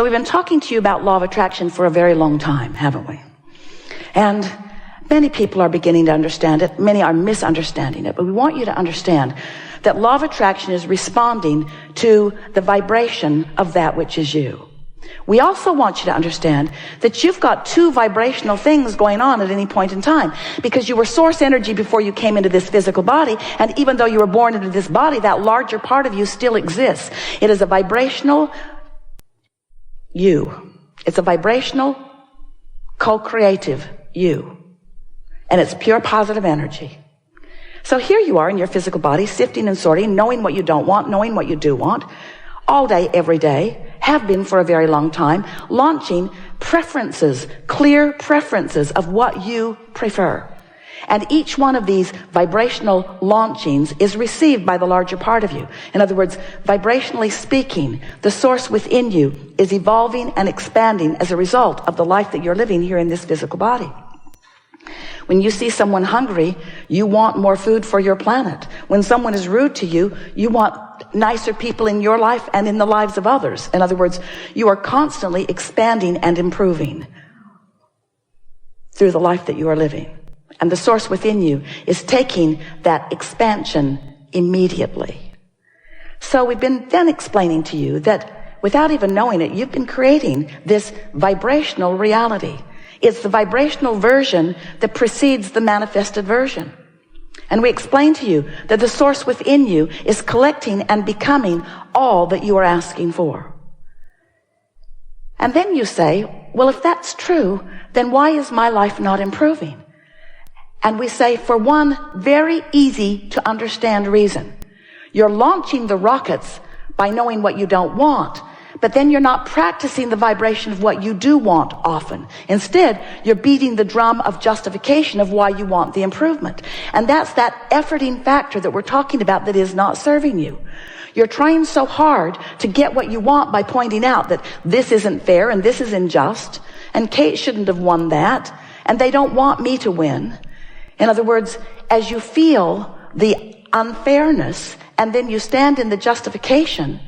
So we've been talking to you about law of attraction for a very long time, haven't we? And many people are beginning to understand it. Many are misunderstanding it. But we want you to understand that law of attraction is responding to the vibration of that which is you. We also want you to understand that you've got two vibrational things going on at any point in time, because you were source energy before you came into this physical body, and even though you were born into this body, that larger part of you still exists. It is a vibrational you. It's a vibrational, co-creative you. And it's pure positive energy. So here you are in your physical body, sifting and sorting, knowing what you don't want, knowing what you do want, all day, every day, have been for a very long time, launching preferences, clear preferences of what you prefer. And each one of these vibrational launchings is received by the larger part of you. In other words, vibrationally speaking, the source within you is evolving and expanding as a result of the life that you're living here in this physical body. When you see someone hungry, you want more food for your planet. When someone is rude to you, you want nicer people in your life and in the lives of others. In other words, you are constantly expanding and improving through the life that you are living. And the source within you is taking that expansion immediately. So we've been then explaining to you that without even knowing it, you've been creating this vibrational reality. It's the vibrational version that precedes the manifested version. And we explained to you that the source within you is collecting and becoming all that you are asking for. And then you say, well, if that's true, then why is my life not improving? And we say, for one very easy to understand reason. You're launching the rockets by knowing what you don't want, but then you're not practicing the vibration of what you do want often. Instead, you're beating the drum of justification of why you want the improvement. And that's that efforting factor that we're talking about that is not serving you. You're trying so hard to get what you want by pointing out that this isn't fair and this is unjust, and Kate shouldn't have won that, and they don't want me to win. In other words, as you feel the unfairness and then you stand in the justification,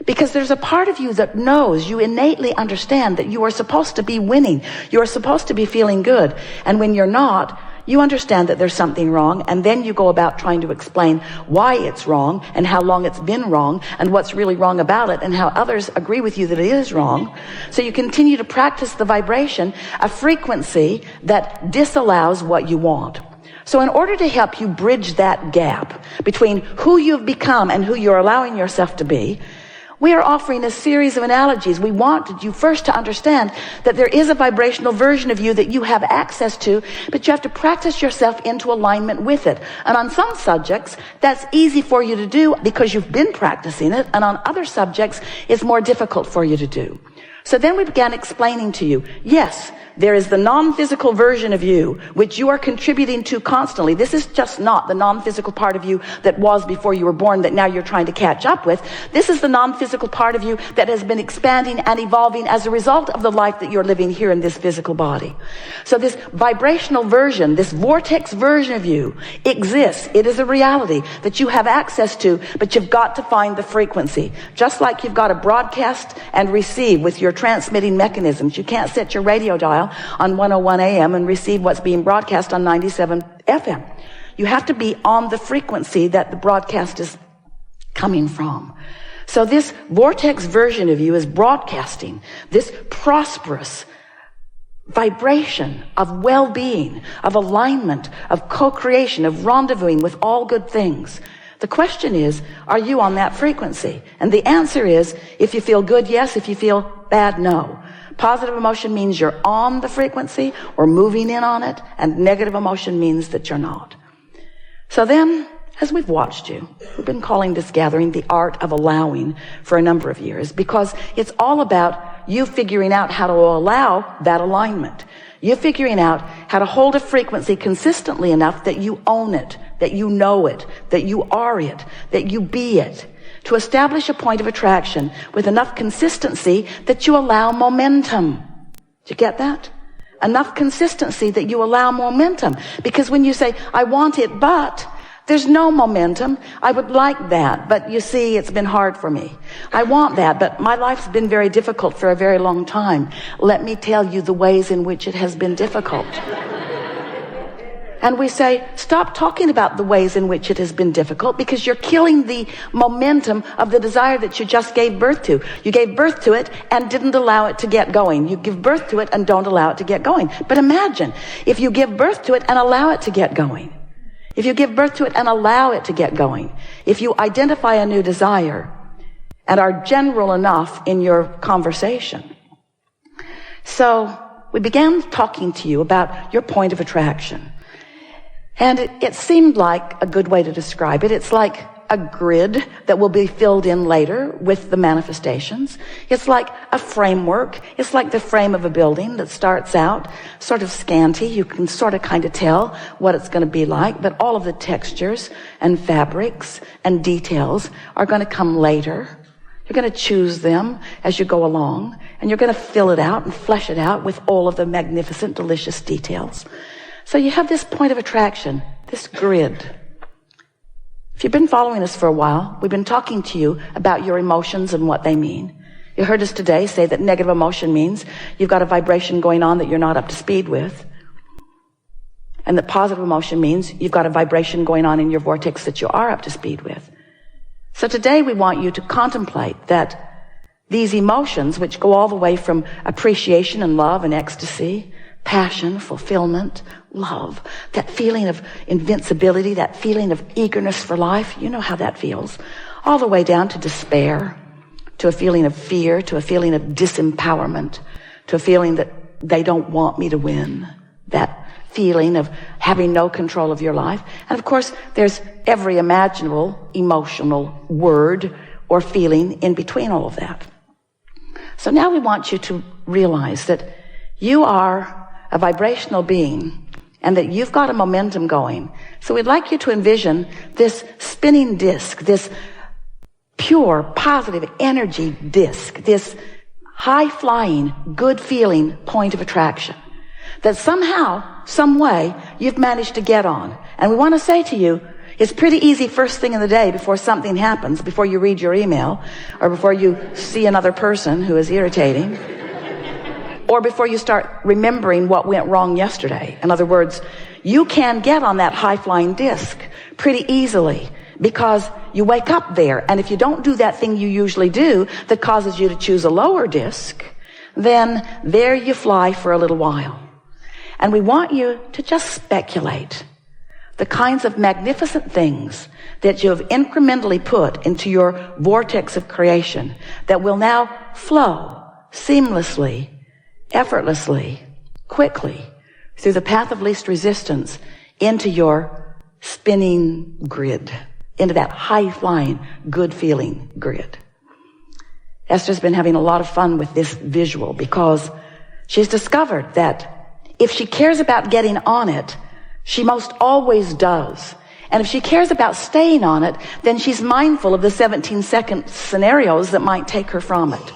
because there's a part of you that knows, you innately understand that you are supposed to be winning. You are supposed to be feeling good. And when you're not, you understand that there's something wrong, and then you go about trying to explain why it's wrong and how long it's been wrong and what's really wrong about it and how others agree with you that it is wrong. So you continue to practice the vibration, a frequency that disallows what you want. So in order to help you bridge that gap between who you've become and who you're allowing yourself to be, we are offering a series of analogies. We wanted you first to understand that there is a vibrational version of you that you have access to, but you have to practice yourself into alignment with it. And on some subjects, that's easy for you to do because you've been practicing it, and on other subjects, it's more difficult for you to do. So then we began explaining to you, yes, there is the non-physical version of you, which you are contributing to constantly. This is just not the non-physical part of you that was before you were born that now you're trying to catch up with. This is the non-physical part of you that has been expanding and evolving as a result of the life that you're living here in this physical body. So this vibrational version, this vortex version of you exists. It is a reality that you have access to, but you've got to find the frequency. Just like you've got to broadcast and receive with your transmitting mechanisms. You can't set your radio dial on 101 AM and receive what's being broadcast on 97 FM. You have to be on the frequency that the broadcast is coming from. So this vortex version of you is broadcasting this prosperous vibration of well-being, of alignment, of co-creation, of rendezvousing with all good things. The question is, are you on that frequency? And the answer is, if you feel good, yes. If you feel bad, no. Positive emotion means you're on the frequency or moving in on it, and negative emotion means that you're not. So then, as we've watched you, we've been calling this gathering the art of allowing for a number of years, because it's all about you figuring out how to allow that alignment. You figuring out how to hold a frequency consistently enough that you own it, that you know it, that you are it, that you be it. To establish a point of attraction with enough consistency that you allow momentum. Did you get that? Enough consistency that you allow momentum. Because when you say, I want it, but There's no momentum. I would like that, but you see, it's been hard for me. I want that, but my life's been very difficult for a very long time. Let me tell you the ways in which it has been difficult. And we say, stop talking about the ways in which it has been difficult, because you're killing the momentum of the desire that you just gave birth to. You gave birth to it and didn't allow it to get going. You give birth to it and don't allow it to get going. But imagine if you give birth to it and allow it to get going. If you give birth to it and allow it to get going. If you identify a new desire and are general enough in your conversation. So we began talking to you about your point of attraction. And it seemed like a good way to describe it. It's like a grid that will be filled in later with the manifestations. It's like a framework. It's like the frame of a building that starts out sort of scanty. You can sort of kind of tell what it's going to be like, but all of the textures and fabrics and details are going to come later. You're going to choose them as you go along, and you're going to fill it out and flesh it out with all of the magnificent, delicious details. So you have this point of attraction, this grid. If you've been following us for a while, we've been talking to you about your emotions and what they mean. You heard us today say that negative emotion means you've got a vibration going on that you're not up to speed with. And that positive emotion means you've got a vibration going on in your vortex that you are up to speed with. So today we want you to contemplate that these emotions, which go all the way from appreciation and love and ecstasy, passion, fulfillment, love, that feeling of invincibility, that feeling of eagerness for life, you know how that feels, all the way down to despair, to a feeling of fear, to a feeling of disempowerment, to a feeling that they don't want me to win, that feeling of having no control of your life. And of course, there's every imaginable emotional word or feeling in between all of that. So now we want you to realize that you are a vibrational being, and that you've got a momentum going. So we'd like you to envision this spinning disc, this pure, positive energy disc, this high-flying, good-feeling point of attraction that somehow, some way, you've managed to get on. And we want to say to you, it's pretty easy first thing in the day before something happens, before you read your email, or before you see another person who is irritating, or before you start remembering what went wrong yesterday. In other words, you can get on that high-flying disc pretty easily because you wake up there. And if you don't do that thing you usually do that causes you to choose a lower disc, then there you fly for a little while. And we want you to just speculate the kinds of magnificent things that you have incrementally put into your vortex of creation that will now flow seamlessly, effortlessly, quickly, through the path of least resistance into your spinning grid, into that high-flying, good-feeling grid. Esther's been having a lot of fun with this visual because she's discovered that if she cares about getting on it, she most always does. And if she cares about staying on it, then she's mindful of the 17-second scenarios that might take her from it.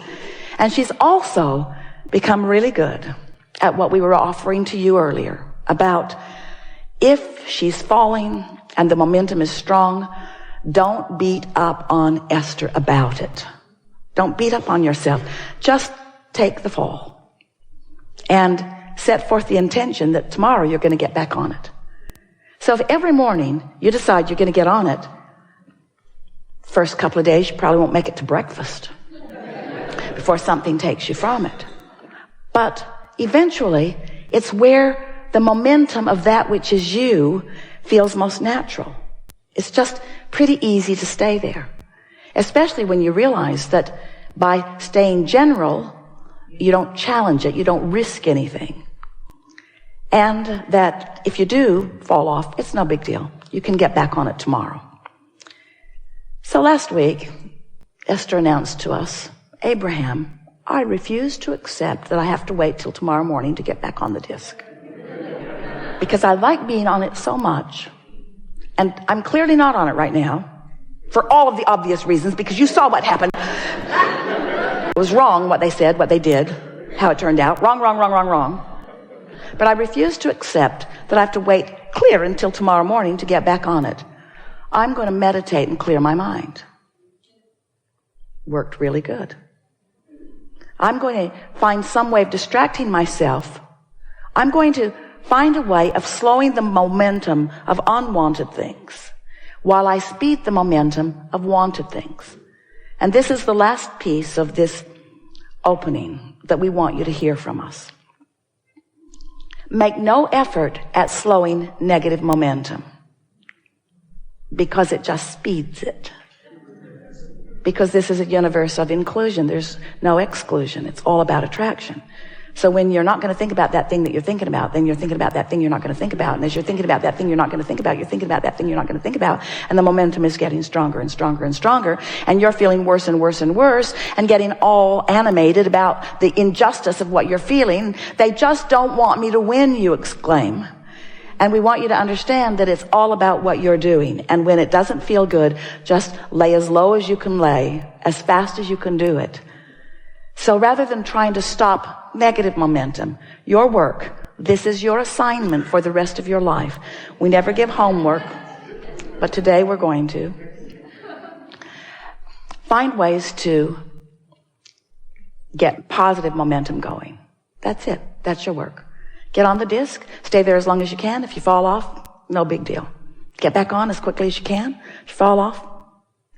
And she's also become really good at what we were offering to you earlier about if she's falling and the momentum is strong, don't beat up on Esther about it. Don't beat up on yourself. Just take the fall and set forth the intention that tomorrow you're going to get back on it. So if every morning you decide you're going to get on it, first couple of days you probably won't make it to breakfast before something takes you from it. But eventually, it's where the momentum of that which is you feels most natural. It's just pretty easy to stay there, especially when you realize that by staying general, you don't challenge it, you don't risk anything. And that if you do fall off, it's no big deal. You can get back on it tomorrow. So last week, Esther announced to us, Abraham, I refuse to accept that I have to wait till tomorrow morning to get back on the disc. Because I like being on it so much. And I'm clearly not on it right now. For all of the obvious reasons, because you saw what happened. It was wrong what they said, what they did, how it turned out. Wrong. But I refuse to accept that I have to wait clear until tomorrow morning to get back on it. I'm going to meditate and clear my mind. Worked really good. I'm going to find some way of distracting myself. I'm going to find a way of slowing the momentum of unwanted things while I speed the momentum of wanted things. And this is the last piece of this opening that we want you to hear from us. Make no effort at slowing negative momentum because it just speeds it. Because this is a universe of inclusion. There's no exclusion. It's all about attraction. So when you're not going to think about that thing that you're thinking about, then you're thinking about that thing you're not going to think about. And as you're thinking about that thing you're not going to think about, you're thinking about that thing you're not going to think about. And the momentum is getting stronger and stronger and stronger. And you're feeling worse and worse and worse and getting all animated about the injustice of what you're feeling. They just don't want me to win, you exclaim. And we want you to understand that it's all about what you're doing. And when it doesn't feel good, just lay as low as you can lay, as fast as you can do it. So rather than trying to stop negative momentum, your work, this is your assignment for the rest of your life. We never give homework, but today we're going to. Find ways to get positive momentum going. That's it. That's your work. Get on the disc, stay there as long as you can. If you fall off, no big deal. Get back on as quickly as you can. If you fall off,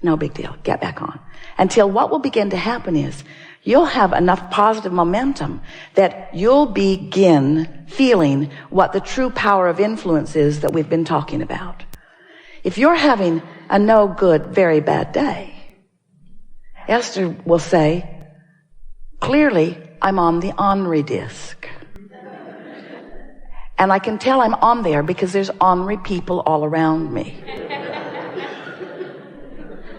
no big deal. Get back on. Until what will begin to happen is you'll have enough positive momentum that you'll begin feeling what the true power of influence is that we've been talking about. If you're having a no good, very bad day, Esther will say, clearly, I'm on the ornery disc. And I can tell I'm on there because there's ornery people all around me.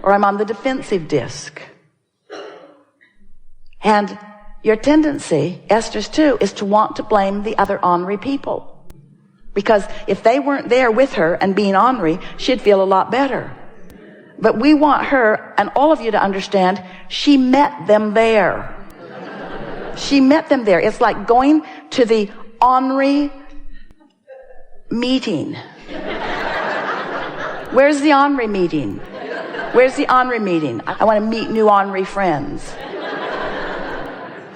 Or I'm on the defensive disc. And your tendency, Esther's too, is to want to blame the other ornery people. Because if they weren't there with her and being ornery, she'd feel a lot better. But we want her and all of you to understand, she met them there. She met them there. It's like going to the ornery meeting. Where's the ornery meeting? Where's the ornery meeting? I want to meet new ornery friends.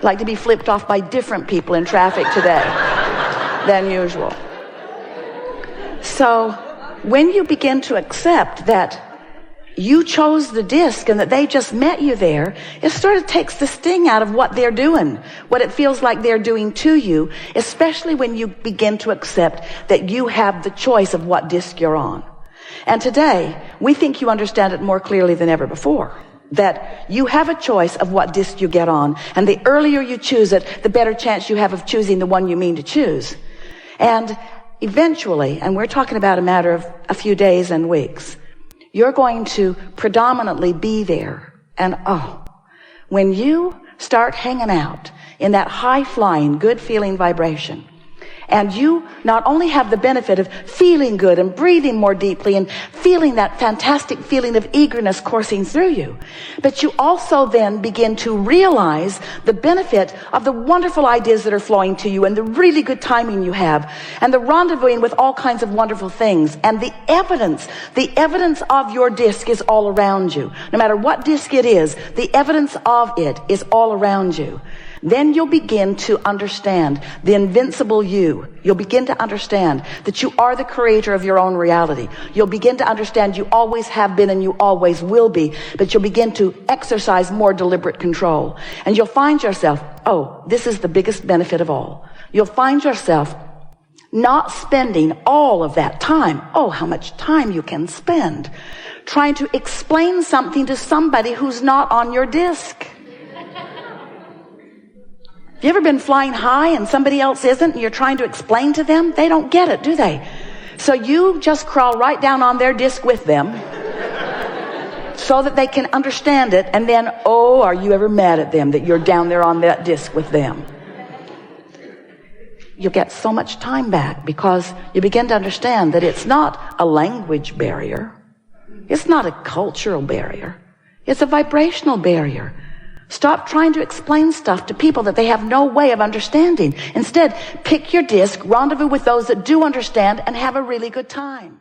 Like to be flipped off by different people in traffic today than usual. So when you begin to accept that you chose the disc and that they just met you there, it sort of takes the sting out of what they're doing, what it feels like they're doing to you, especially when you begin to accept that you have the choice of what disc you're on. And today, we think you understand it more clearly than ever before, that you have a choice of what disc you get on, and the earlier you choose it, the better chance you have of choosing the one you mean to choose. And eventually, and we're talking about a matter of a few days and weeks, you're going to predominantly be there. And when you start hanging out in that high-flying, good-feeling vibration, and you not only have the benefit of feeling good and breathing more deeply and feeling that fantastic feeling of eagerness coursing through you, but you also then begin to realize the benefit of the wonderful ideas that are flowing to you and the really good timing you have and the rendezvousing with all kinds of wonderful things. And the evidence of your disc is all around you. No matter what disc it is, the evidence of it is all around you. Then you'll begin to understand the invincible you. You'll begin to understand that you are the creator of your own reality. You'll begin to understand you always have been and you always will be, but you'll begin to exercise more deliberate control. And you'll find yourself, this is the biggest benefit of all. You'll find yourself not spending all of that time, how much time you can spend, trying to explain something to somebody who's not on your disc. You ever been flying high and somebody else isn't and you're trying to explain to them? They don't get it, do they? So you just crawl right down on their disc with them so that they can understand it. And then, are you ever mad at them that you're down there on that disc with them? You'll get so much time back because you begin to understand that it's not a language barrier. It's not a cultural barrier. It's a vibrational barrier. Stop trying to explain stuff to people that they have no way of understanding. Instead, pick your disc, rendezvous with those that do understand, and have a really good time.